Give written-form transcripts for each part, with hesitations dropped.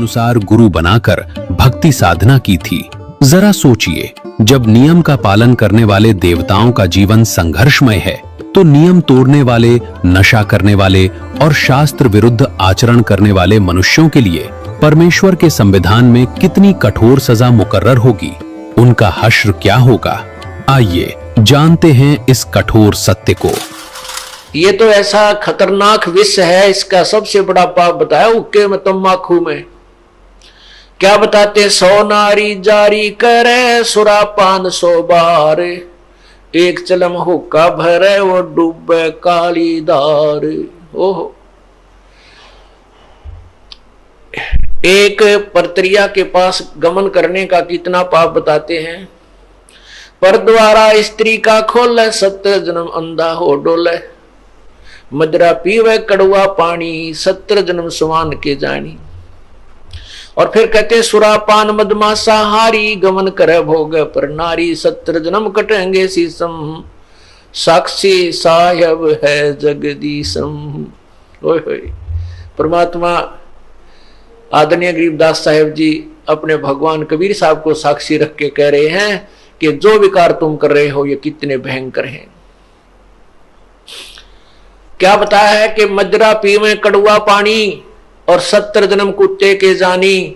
अनुसार गुरु बनाकर भक्ति साधना की थी। जरा सोचिए, जब नियम का पालन करने वाले देवताओं का जीवन संघर्षमय है, तो नियम तोड़ने वाले, नशा करने वाले और शास्त्र विरुद्ध आचरण करने वाले मनुष्यों के लिए परमेश्वर के संविधान में कितनी कठोर सजा मुकर्रर होगी, उनका हश्र क्या होगा। आइए जानते हैं इस कठोर सत्य को। ये तो ऐसा खतरनाक विष है, इसका सबसे बड़ा पाप बताया हुक्के में, तम्बाकू में। क्या बताते, 100 नारी जारी करे सुरापान 100 बार, एक चलम हुक्का भरे वो डूबे काली धार। ओहो, एक परत्रिया के पास गमन करने का कितना पाप बताते हैं। पर द्वारा स्त्री का खोले 70 जन्म अंधा हो डोले, मदरा पीवे कड़वा पानी 70 जन्म समान के जानी। और फिर कहते सुरापान मदमासा हारी, गमन करे भोग पर नारी 70 जन्म कटेंगे शीसम, साक्षी साहेब है जगदीशम। ओए होए, परमात्मा आदरणीय गरीबदास साहेब जी अपने भगवान कबीर साहब को साक्षी रख के कह रहे हैं कि जो विकार तुम कर रहे हो ये कितने भयंकर हैं। क्या बताया है कि मदरा पीवे कड़वा पानी और 70 जन्म कुत्ते के जानी।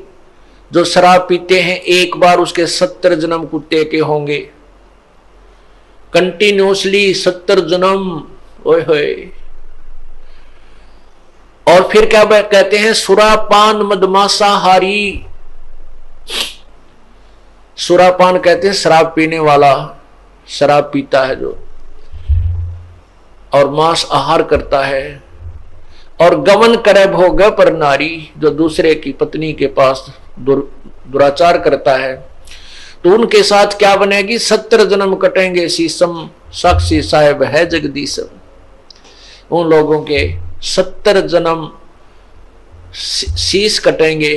जो शराब पीते हैं एक बार उसके 70 जन्म कुत्ते के होंगे, कंटिन्यूसली 70 जन्म। ओए होए, और फिर क्या कहते हैं, सुरापान मदमासा हारी। सुरापान कहते हैं शराब पीने वाला, शराब पीता है जो, और मांस आहार करता है। और गमन करे भोग पर नारी, जो दूसरे की पत्नी के पास दुराचार करता है, तो उनके साथ क्या बनेगी, 70 जन्म कटेंगे शीसम, साक्षी साहेब है जगदीशम। उन लोगों के 70 जन्म शीश कटेंगे,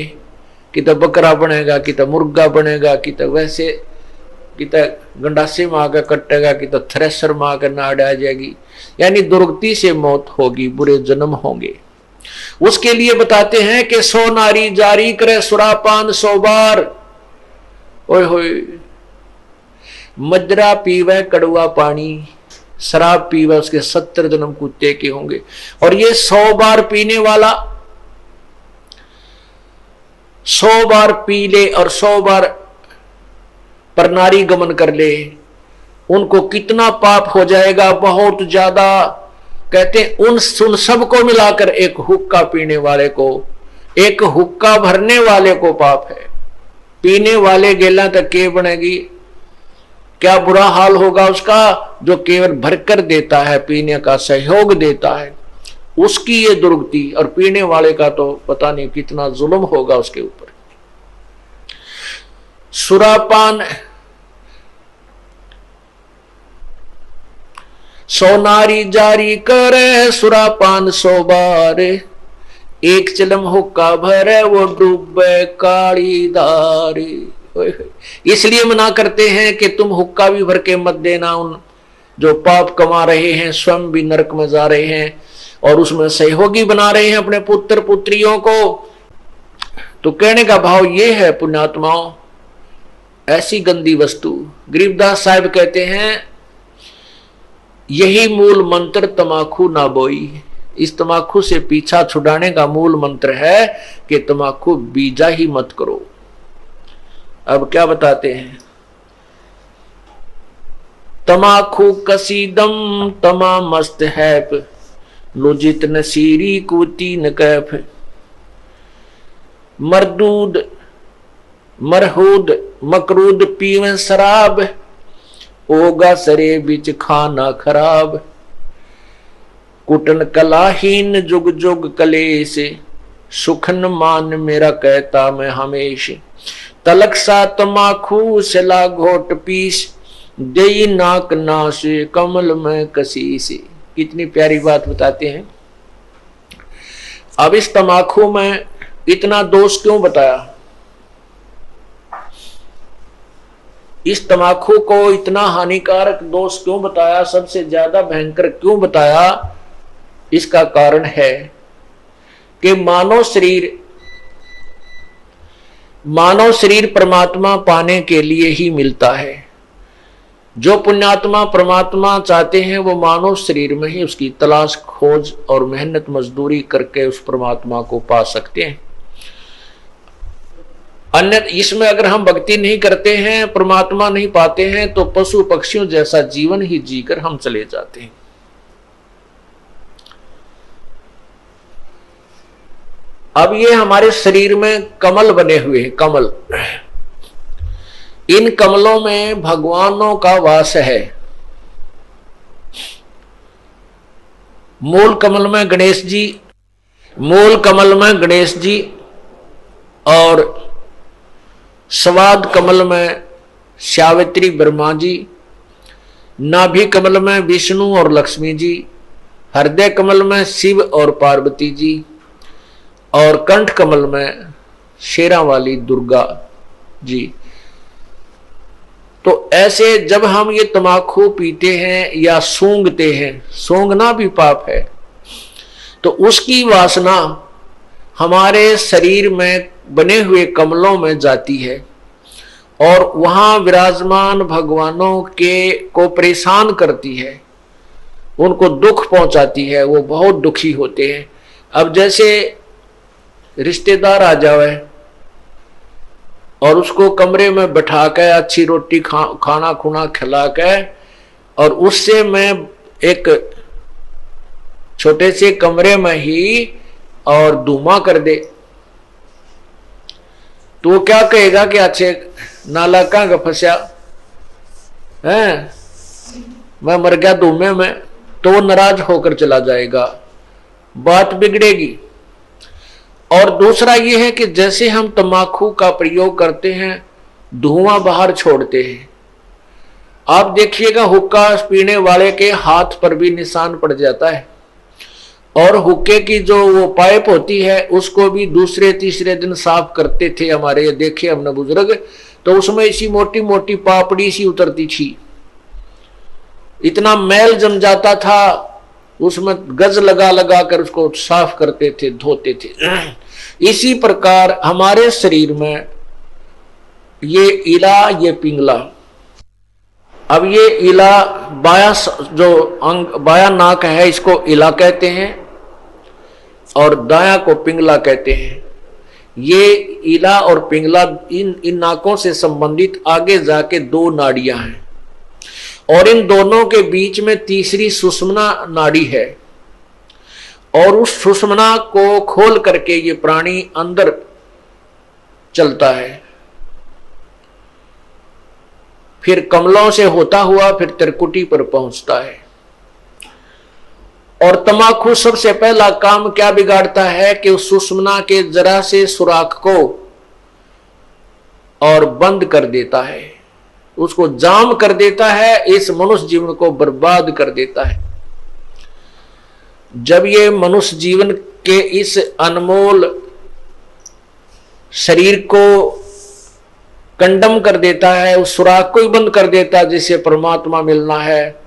कि तो बकरा बनेगा, कि तो मुर्गा बनेगा, कि तो वैसे, कि तो गंडासे में आकर कटेगा, कि तो थ्रेसर में आकर नाड़ आ जाएगी। यानी दुर्गति से मौत होगी, बुरे जन्म होंगे। उसके लिए बताते हैं कि 100 नारी जारी करे सुरापान 100 बार। ओए होए, मदरा पीवे कड़वा पानी, शराब पीवे उसके 70 जन्म कुत्ते के होंगे। और ये 100 बार पीने वाला 100 बार पी ले और 100 बार पर नारी गमन कर ले, उनको कितना पाप हो जाएगा, बहुत ज्यादा। कहते उन सबको मिलाकर एक हुक्का पीने वाले को, एक हुक्का भरने वाले को पाप है। पीने वाले गेला तक के बनेगी, क्या बुरा हाल होगा उसका, जो केवल भरकर देता है, पीने का सहयोग देता है, उसकी ये दुर्गति। और पीने वाले का तो पता नहीं कितना जुल्म होगा उसके ऊपर। सुरापान 100 नारी जारी करे सुरापान 100 बार, एक चिलम हुक्का भरे वो डूबे काली धारी। इसलिए मना करते हैं कि तुम हुक्का भी भर के मत देना। उन जो पाप कमा रहे हैं, स्वयं भी नरक में जा रहे हैं और उसमें सहयोगी बना रहे हैं अपने पुत्र पुत्रियों को। तो कहने का भाव ये है, पुण्यात्माओं, ऐसी गंदी वस्तु, गरीबदास साहब कहते हैं यही मूल मंत्र तमाकू ना बोई। इस तमाकू से पीछा छुड़ाने का मूल मंत्र है कि तमाकू बीजा ही मत करो। अब क्या बताते हैं, तमाकू कसीदम तमा मस्त हैप, लुजित नसीरी कुती न कैफ, मरदूद मरहूद मकरूद पीवे शराब, ओगा सरे बिच खाना खराब, कुटन कलाहीन जुग जुग कलेश, सुखन मान मेरा कहता मैं हमेश, तलक सा तमाकू सिला घोट पीस, देई नाक नाश कमल में कसीस। कितनी प्यारी बात बताते हैं। अब इस तमाकू में इतना दोष क्यों बताया, इस तमाकू को इतना हानिकारक दोष क्यों बताया, सबसे ज्यादा भयंकर क्यों बताया, इसका कारण है कि मानव शरीर मानव शरीर परमात्मा पाने के लिए ही मिलता है। जो पुण्यात्मा परमात्मा चाहते हैं वो मानव शरीर में ही उसकी तलाश खोज और मेहनत मजदूरी करके उस परमात्मा को पा सकते हैं। अन्य इसमें अगर हम भक्ति नहीं करते हैं, परमात्मा नहीं पाते हैं, तो पशु पक्षियों जैसा जीवन ही जीकर हम चले जाते हैं। अब ये हमारे शरीर में कमल बने हुए हैं, कमल। इन कमलों में भगवानों का वास है। मूल कमल में गणेश जी, मूल कमल में गणेश जी, और स्वाद कमल में सावित्री ब्रह्मा जी, नाभि कमल में विष्णु और लक्ष्मी जी, हृदय कमल में शिव और पार्वती जी, और कंठ कमल में शेरा वाली दुर्गा जी। तो ऐसे जब हम ये तमाकू पीते हैं या सूंघते हैं, सूंघना भी पाप है, तो उसकी वासना हमारे शरीर में बने हुए कमलों में जाती है और वहां विराजमान भगवानों के को परेशान करती है, उनको दुख पहुंचाती है, वो बहुत दुखी होते हैं। अब जैसे रिश्तेदार आ जावे और उसको कमरे में बैठा के अच्छी रोटी खाना खुना खिला के, और उससे मैं एक छोटे से कमरे में ही और धुआं कर दे, तो वो क्या कहेगा कि अच्छे नाला कहाँ फंसा है, मैं मर गया धुएं में, तो वो नाराज होकर चला जाएगा, बात बिगड़ेगी। और दूसरा ये है कि जैसे हम तंबाकू का प्रयोग करते हैं, धुआं बाहर छोड़ते हैं, आप देखिएगा हुक्का पीने वाले के हाथ पर भी निशान पड़ जाता है, और हुक्के की जो वो पाइप होती है उसको भी दूसरे तीसरे दिन साफ करते थे हमारे, देखे हमने बुजुर्ग, तो उसमें इसी मोटी मोटी पापड़ी सी उतरती थी, इतना मैल जम जाता था, उसमें गज लगा लगा कर उसको साफ करते थे, धोते थे। इसी प्रकार हमारे शरीर में ये इला, ये पिंगला, अब ये इला बाया जो अंग बाया नाक है इसको इला कहते हैं और दाया को पिंगला कहते हैं। ये इला और पिंगला इन नाकों से संबंधित आगे जाके दो नाड़ियां हैं, और इन दोनों के बीच में तीसरी सुषुम्ना नाड़ी है, और उस सुषुम्ना को खोल करके ये प्राणी अंदर चलता है, फिर कमलों से होता हुआ फिर त्रिकुटी पर पहुंचता है। और तंबाकू सबसे पहला काम क्या बिगाड़ता है कि उस सुषुम्ना के जरा से सुराख को और बंद कर देता है, उसको जाम कर देता है, इस मनुष्य जीवन को बर्बाद कर देता है। जब ये मनुष्य जीवन के इस अनमोल शरीर को कंडम कर देता है, उस सुराख को ही बंद कर देता है जिससे परमात्मा मिलना है,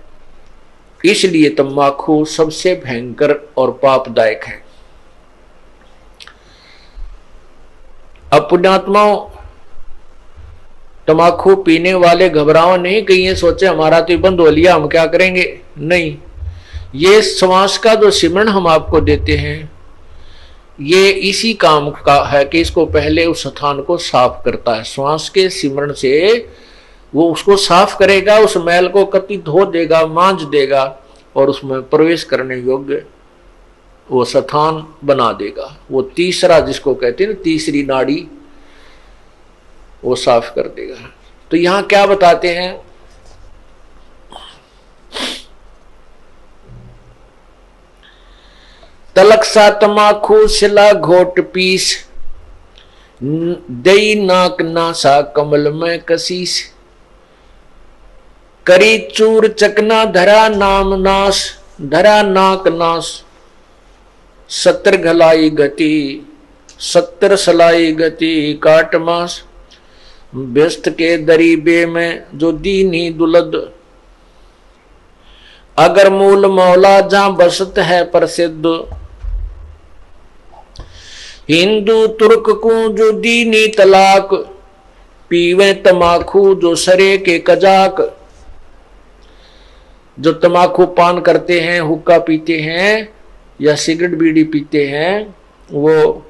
इसलिए तंबाकू सबसे भयंकर और पापदायक है। अब पुण्यात्माओं, तंबाकू पीने वाले घबराओ नहीं, कहीं ये सोचे हमारा तो बंद हो लिया, हम क्या करेंगे, नहीं। ये श्वास का जो सिमरन हम आपको देते हैं, ये इसी काम का है कि इसको पहले उस स्थान को साफ करता है। श्वास के सिमरन से वो उसको साफ करेगा, उस मैल को कति धो देगा, मांझ देगा, और उसमें प्रवेश करने योग्य वो स्थान बना देगा। वो तीसरा जिसको कहते हैं ना, तीसरी नाड़ी, वो साफ कर देगा। तो यहां क्या बताते हैं, तलक सा तमाकू सिला घोट पीस, दई नाक नासा कमल में कसीस, करी चूर चकना धरा नाम नाश, धरा नाक नाश, 70 घलाई गति 70 सलाई गति काट मास, व्यस्त के दरीबे में जो दीनी दुलद, अगर मूल मौला जहां बसत है प्रसिद्ध। हिंदू तुर्क को जो दीनी तलाक, पीवे तमाकू जो सरे के कजाक। जो तमाकू पान करते हैं, हुक्का पीते हैं या सिगरेट बीड़ी पीते हैं, वो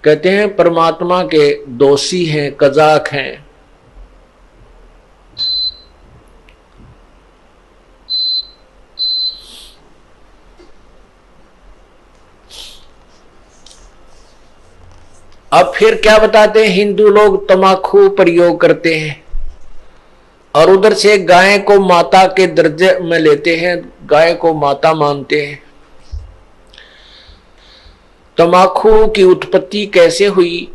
कहते हैं परमात्मा के दोषी हैं, कजाक हैं। अब फिर क्या बताते हैं, हिंदू लोग तमाकू प्रयोग करते हैं और उधर से गाय को माता के दर्जे में लेते हैं, गाय को माता मानते हैं। तमाकू की उत्पत्ति कैसे हुई?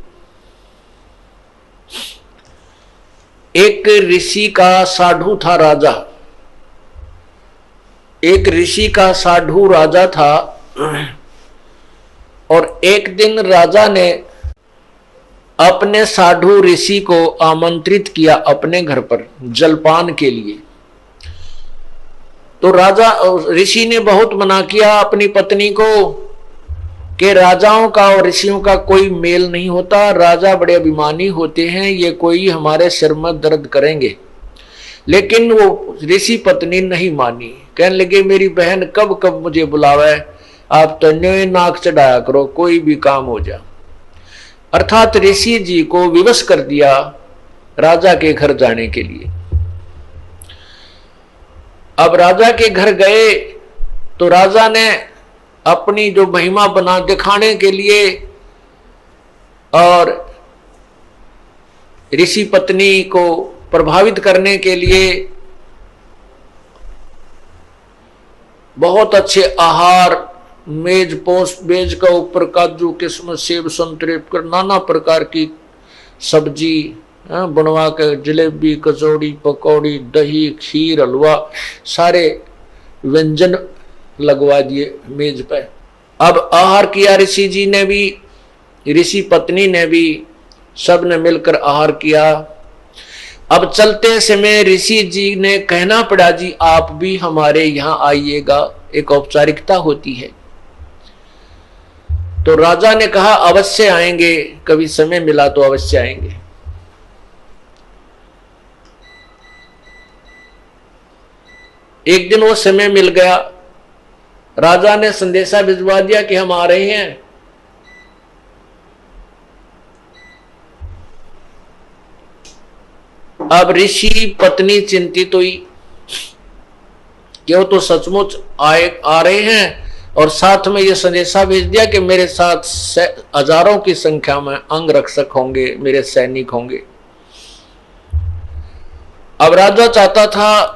एक ऋषि का साधु था राजा, एक ऋषि का साधु राजा था। और एक दिन राजा ने अपने साधु ऋषि को आमंत्रित किया अपने घर पर जलपान के लिए। तो राजा ऋषि ने बहुत मना किया अपनी पत्नी को कि राजाओं का और ऋषियों का कोई मेल नहीं होता, राजा बड़े अभिमानी होते हैं, ये कोई हमारे सिर में दर्द करेंगे। लेकिन वो ऋषि पत्नी नहीं मानी, कहने लगे मेरी बहन कब कब मुझे बुलावे, आप तो नाक चढ़ाया करो, कोई भी काम हो जा। अर्थात ऋषि जी को विवश कर दिया राजा के घर जाने के लिए। अब राजा के घर गए तो राजा ने अपनी जो महिमा बना दिखाने के लिए और ऋषि पत्नी को प्रभावित करने के लिए बहुत अच्छे आहार, मेज पोस मेज का ऊपर काजू किस्मत सेब संतरे नाना प्रकार की सब्जी बनवा के, जलेबी कचौड़ी पकौड़ी दही खीर हलवा सारे व्यंजन लगवा दिए मेज पे। अब आहार किया ऋषि जी ने भी, ऋषि पत्नी ने भी, सब ने मिलकर आहार किया। अब चलते समय ऋषि जी ने कहना पड़ा जी आप भी हमारे यहाँ आइएगा, एक औपचारिकता होती है। तो राजा ने कहा अवश्य आएंगे, कभी समय मिला तो अवश्य आएंगे। एक दिन वो समय मिल गया, राजा ने संदेशा भिजवा दिया कि हम आ रहे हैं। अब ऋषि पत्नी चिंतित हुई कि वो तो सचमुच आ रहे हैं और साथ में ये संदेशा भेज दिया कि मेरे साथ हजारों की संख्या में अंगरक्षक होंगे, मेरे सैनिक होंगे। अब राजा चाहता था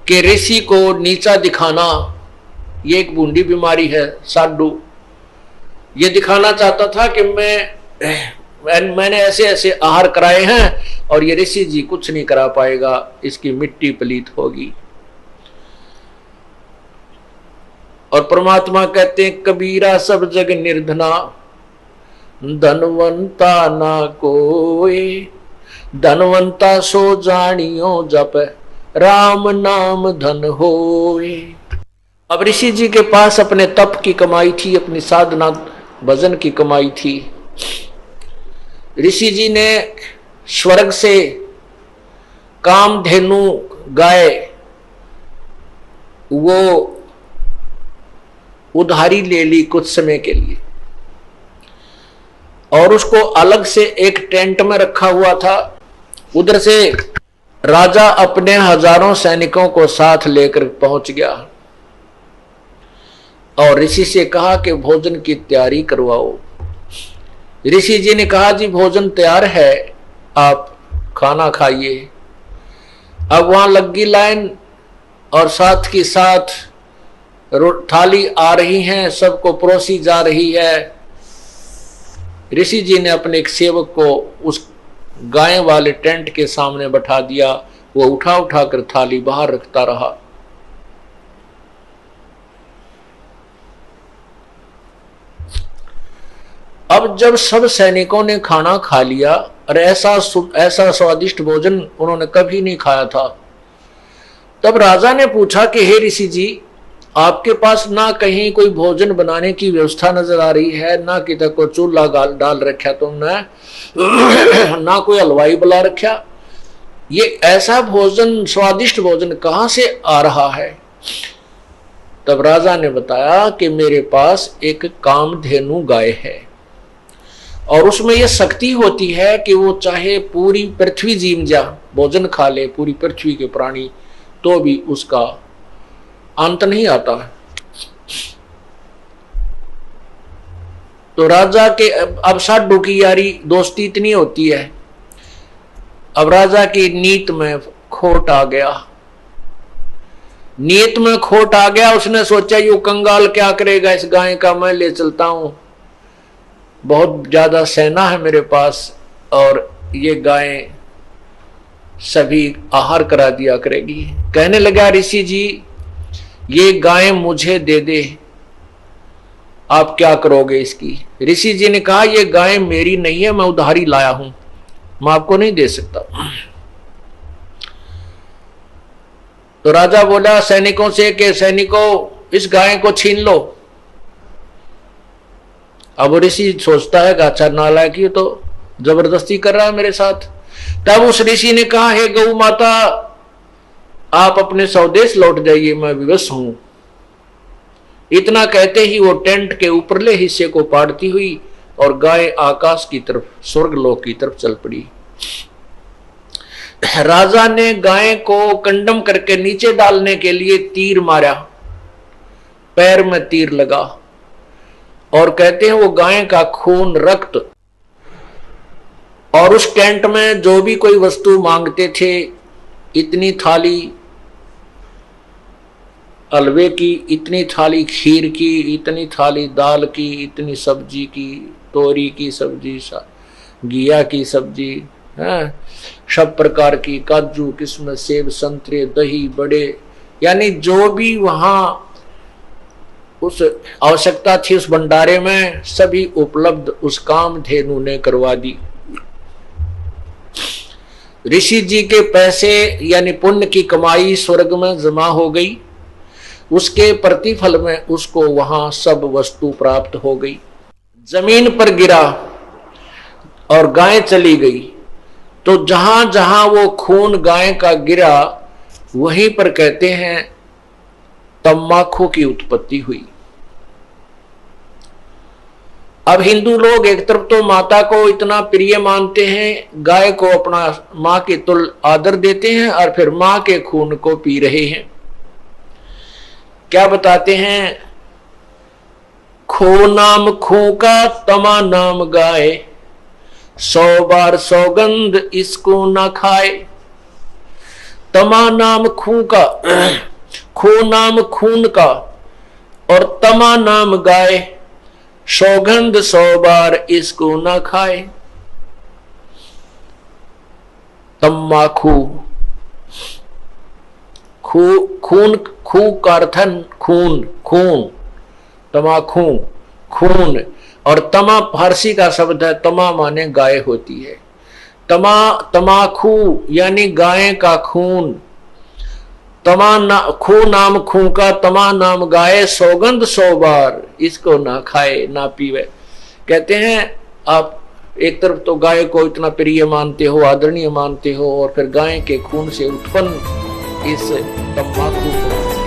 कि ऋषि को नीचा दिखाना, ये एक बूंदी बीमारी है साधु, ये दिखाना चाहता था कि मैंने ऐसे ऐसे आहार कराए हैं और ये ऋषि जी कुछ नहीं करा पाएगा, इसकी मिट्टी पलीत होगी। और परमात्मा कहते हैं कबीरा सब जग निर्धना, धनवंता ना कोई, धनवंता सो जानियो जप राम नाम धन होए। अब ऋषि जी के पास अपने तप की कमाई थी, अपनी साधना भजन की कमाई थी। ऋषि जी ने स्वर्ग से कामधेनु गाय वो उधारी ले ली कुछ समय के लिए और उसको अलग से एक टेंट में रखा हुआ था। उधर से राजा अपने हजारों सैनिकों को साथ लेकर पहुंच गया और ऋषि से कहा कि भोजन की तैयारी करवाओ। ऋषि जी ने कहा जी भोजन तैयार है, आप खाना खाइए। अब वहां लगी लाइन और साथ के साथ थाली आ रही हैं, सबको परोसी जा रही है। ऋषि जी ने अपने एक सेवक को उस गाय वाले टेंट के सामने बैठा दिया, वो उठा उठा कर थाली बाहर रखता रहा। अब जब सब सैनिकों ने खाना खा लिया और ऐसा स्वादिष्ट भोजन उन्होंने कभी नहीं खाया था, तब राजा ने पूछा कि हे ऋषि जी आपके पास ना कहीं कोई भोजन बनाने की व्यवस्था नजर आ रही है, ना किधर को चूल्हा डाल रखा तुमने, ना कोई हलवाई बुला रखा। ये ऐसा भोजन, स्वादिष्ट भोजन कहां से आ रहा है? तब राजा ने बताया कि मेरे पास एक कामधेनु गाय है और उसमें यह शक्ति होती है कि वो चाहे पूरी पृथ्वी जीम जा, भोजन खा ले, पूरी पृथ्वी के प्राणी, तो भी उसका अंत नहीं आता है। तो राजा के अब साधु की यारी दोस्ती इतनी होती है। अब राजा की नीत में खोट आ गया, नीयत में खोट आ गया। उसने सोचा यू कंगाल क्या करेगा, इस गाय का मैं ले चलता हूं, बहुत ज्यादा सेना है मेरे पास और ये गाय सभी आहार करा दिया करेगी। कहने लगा ऋषि जी ये गाय मुझे दे दे, आप क्या करोगे इसकी? ऋषि जी ने कहा ये गाय मेरी नहीं है, मैं उधारी लाया हूं, मैं आपको नहीं दे सकता। तो राजा बोला सैनिकों से कि सैनिकों इस गाय को छीन लो। अब ऋषि सोचता है कि अच्छा नालायक ये तो जबरदस्ती कर रहा है मेरे साथ। तब उस ऋषि ने कहा हे गौ माता आप अपने स्वदेश लौट जाइए, मैं विवश हूं। इतना कहते ही वो टेंट के ऊपरले हिस्से को पाड़ती हुई और गाय आकाश की तरफ, स्वर्गलोक की तरफ चल पड़ी। राजा ने गाय को कंडम करके नीचे डालने के लिए तीर मारा, पैर में तीर लगा और कहते हैं वो गाय का खून, रक्त और उस टेंट में जो भी कोई वस्तु मांगते थे, इतनी थाली हलवे की, इतनी थाली खीर की, इतनी थाली दाल की, इतनी सब्जी की, तोरी की सब्जी, घिया की सब्जी, सब प्रकार की, काजू किस्म, सेब, संतरे, दही, बड़े, यानी जो भी वहां उस आवश्यकता थी उस भंडारे में सभी उपलब्ध उस कामधेनु ने करवा दी। ऋषि जी के पैसे यानी पुण्य की कमाई स्वर्ग में जमा हो गई, उसके प्रतिफल में उसको वहां सब वस्तु प्राप्त हो गई। जमीन पर गिरा और गाय चली गई, तो जहां जहां वो खून गाय का गिरा वहीं पर कहते हैं तम्बाकू की उत्पत्ति हुई। अब हिंदू लोग एक तरफ तो माता को इतना प्रिय मानते हैं, गाय को अपना मां के तुल्य आदर देते हैं और फिर मां के खून को पी रहे हैं। क्या बताते हैं, खो नाम खू का तमा नाम गाय, 100 बार सौगंध इसको ना खाए। तमा नाम खू का, खो नाम खून का और तमा नाम गाय, सौगंध 100 बार इसको ना खाए। तम्बाकू, खून, खू का अर्थन खून, खून, तमाखू खून, और तमा फारसी का शब्द है, तमा माने गाय होती है। तमाखू यानी गाय का खून, खू नाम खू का तमा नाम गाय, सौगंध 100 बार इसको ना खाए ना पीवे। कहते हैं आप एक तरफ तो गाय को इतना प्रिय मानते हो, आदरणीय मानते हो, और फिर गाय के खून से उत्पन्न इस तंबाकू को